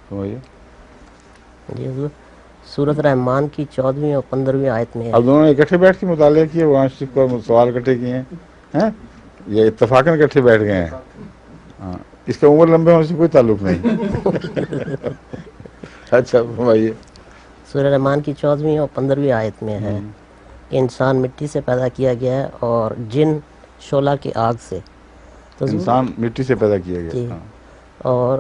سمجھیے. جی حضور، سورۃ رحمان کی 14ویں اور 15ویں آیت میں اب دونوں نے اکٹھے بیٹھ کے مطالعہ کیے، قرآن شریف کو سوال اکٹھے کیے ہیں، یہ اتفاقاً اکٹھے بیٹھ گئے ہیں. ہاں، اس کا عمر لمبے ہونے سے کوئی تعلق نہیں. اچھا فرمائیے. سورہ رحمان کی 14ویں اور 15ویں آیت میں ہے کہ انسان مٹی سے پیدا کیا گیا ہے اور جن شعلہ کی آگ سے. تو حضور انسان مٹی سے پیدا کیا گیا. جی، ہاں اور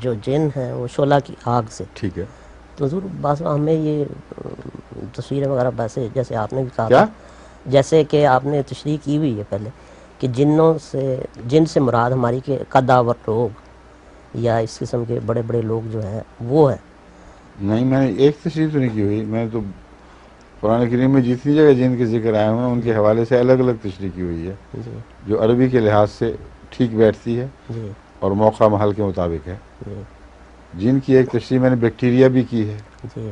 جو جن ہیں وہ شعلہ کی آگ سے. ٹھیک ہے. تو حضور بعض ہمیں یہ تصویریں وغیرہ ویسے جیسے آپ نے بھی کہا تھا، کیا جیسے کہ آپ نے تشریح کی ہوئی ہے پہلے کہ جن سے مراد ہماری کے قداور لوگ یا اس قسم کے بڑے بڑے لوگ جو ہیں وہ ہیں. نہیں، میں نے ایک تشریح تو نہیں کی ہوئی، میں نے تو قرآن کریم میں جتنی جگہ جن کے ذکر آئے ہوئے ہیں ان کے حوالے سے الگ الگ تشریح کی ہوئی ہے جی جو عربی کے لحاظ سے ٹھیک بیٹھتی ہے جی اور موقع محل کے مطابق ہے. جی جن کی ایک تشریح میں نے بیکٹیریا بھی کی ہے، جی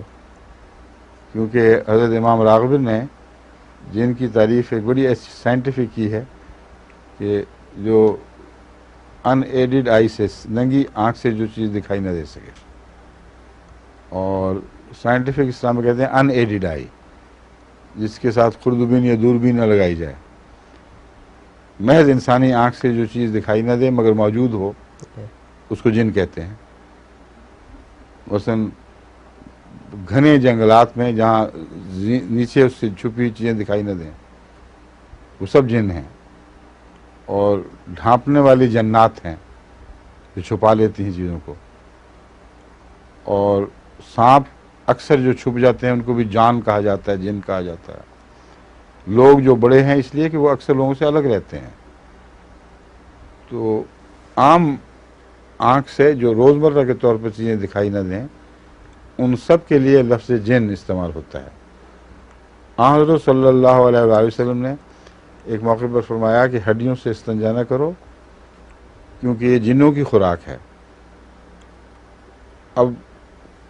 کیونکہ حضرت امام راغب نے جن کی تعریف ایک بڑی ایسی سائنٹیفک کی ہے کہ جو ان ایڈڈ آئی سے، ننگی آنکھ سے جو چیز دکھائی نہ دے سکے، اور سائنٹیفک اسلام میں کہتے ہیں ان ایڈڈ آئی، جس کے ساتھ خوردبین یا دوربین نہ لگائی جائے، محض انسانی آنکھ سے جو چیز دکھائی نہ دے مگر موجود ہو اس کو جن کہتے ہیں. مثلاً گھنے جنگلات میں جہاں نیچے اس سے چھپی ہوئی چیزیں دکھائی نہ دیں وہ سب جن ہیں. اور ڈھانپنے والی جنات ہیں جو چھپا لیتی ہیں چیزوں کو. اور سانپ اکثر جو چھپ جاتے ہیں ان کو بھی جان کہا جاتا ہے، جن کہا جاتا ہے. لوگ جو بڑے ہیں اس لیے کہ وہ اکثر لوگوں سے الگ رہتے ہیں. تو عام آنکھ سے جو روزمرہ کے طور پر چیزیں دکھائی نہ دیں ان سب کے لیے لفظ جن استعمال ہوتا ہے. حضرت صلی اللہ علیہ وآلہ وسلم نے ایک موقع پر فرمایا کہ ہڈیوں سے استنجا نہ کرو کیونکہ یہ جنوں کی خوراک ہے. اب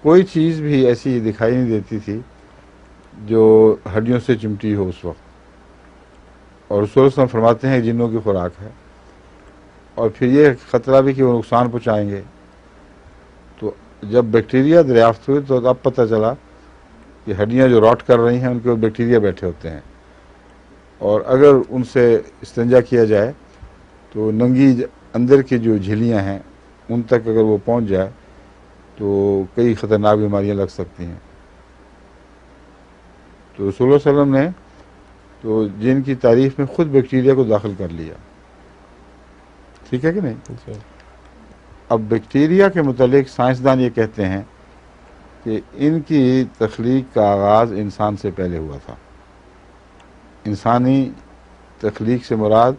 کوئی چیز بھی ایسی دکھائی نہیں دیتی تھی جو ہڈیوں سے چمٹی ہو اس وقت، اور رسول اللہ صلی اللہ علیہ وسلم فرماتے ہیں جنوں کی خوراک ہے. اور پھر یہ خطرہ بھی کہ وہ نقصان پہنچائیں گے. تو جب بیکٹیریا دریافت ہوئی تو اب پتہ چلا کہ ہڈیاں جو راٹ کر رہی ہیں ان کے بیکٹیریا بیٹھے ہوتے ہیں، اور اگر ان سے استنجا کیا جائے تو ننگی اندر کی جو جھلیاں ہیں ان تک اگر وہ پہنچ جائے تو کئی خطرناک بیماریاں لگ سکتی ہیں. تو رسول اللہ صلی اللہ علیہ وسلم نے تو جن کی تعریف میں خود بیکٹیریا کو داخل کر لیا. ٹھیک ہے کہ نہیں؟ جی اب بیکٹیریا کے متعلق سائنسدان یہ کہتے ہیں کہ ان کی تخلیق کا آغاز انسان سے پہلے ہوا تھا. انسانی تخلیق سے مراد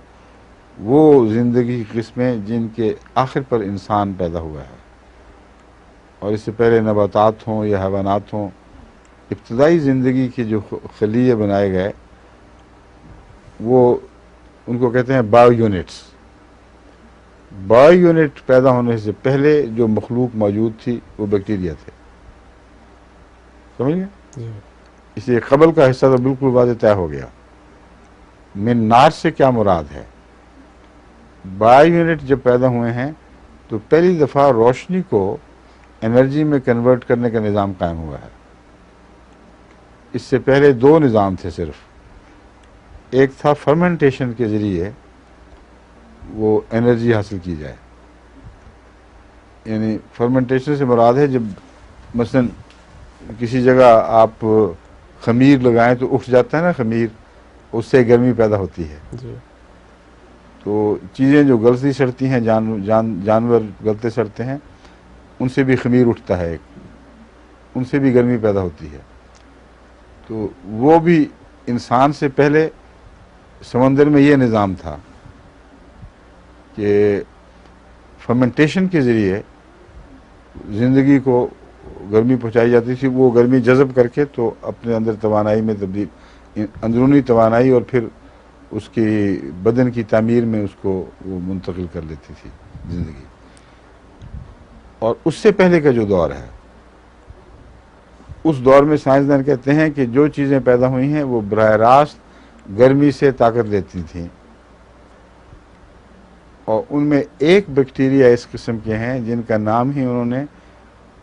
وہ زندگی کی قسمیں جن کے آخر پر انسان پیدا ہوا ہے، اور اس سے پہلے نباتات ہوں یا حیوانات ہوں. ابتدائی زندگی کے جو خلیے بنائے گئے وہ ان کو کہتے ہیں بایو یونٹس. بایو یونٹ پیدا ہونے سے پہلے جو مخلوق موجود تھی وہ بیکٹیریا تھے. سمجھ گئے؟ جی اس لیے قبل کا حصہ تو بالکل واضح طے ہو گیا. من نار سے کیا مراد ہے؟ بایو یونٹ جب پیدا ہوئے ہیں تو پہلی دفعہ روشنی کو انرجی میں کنورٹ کرنے کا نظام قائم ہوا ہے. اس سے پہلے دو نظام تھے صرف. ایک تھا فرمنٹیشن کے ذریعے وہ انرجی حاصل کی جائے، یعنی فرمنٹیشن سے مراد ہے جب مثلا کسی جگہ آپ خمیر لگائیں تو اٹھ جاتا ہے نا خمیر، اس سے گرمی پیدا ہوتی ہے. جی تو چیزیں جو گلتی سڑتی ہیں، جانور گلتے سڑتے ہیں ان سے بھی خمیر اٹھتا ہے، ان سے بھی گرمی پیدا ہوتی ہے. تو وہ بھی انسان سے پہلے سمندر میں یہ نظام تھا کہ فرمنٹیشن کے ذریعے زندگی کو گرمی پہنچائی جاتی تھی. وہ گرمی جذب کر کے تو اپنے اندر توانائی میں تبدیل، اندرونی توانائی اور پھر اس کی بدن کی تعمیر میں اس کو وہ منتقل کر لیتی تھی زندگی. اور اس سے پہلے کا جو دور ہے اس دور میں سائنسدان کہتے ہیں کہ جو چیزیں پیدا ہوئی ہیں وہ براہ راست گرمی سے طاقت لیتی تھیں، اور ان میں ایک بیکٹیریا اس قسم کے ہیں جن کا نام ہی انہوں نے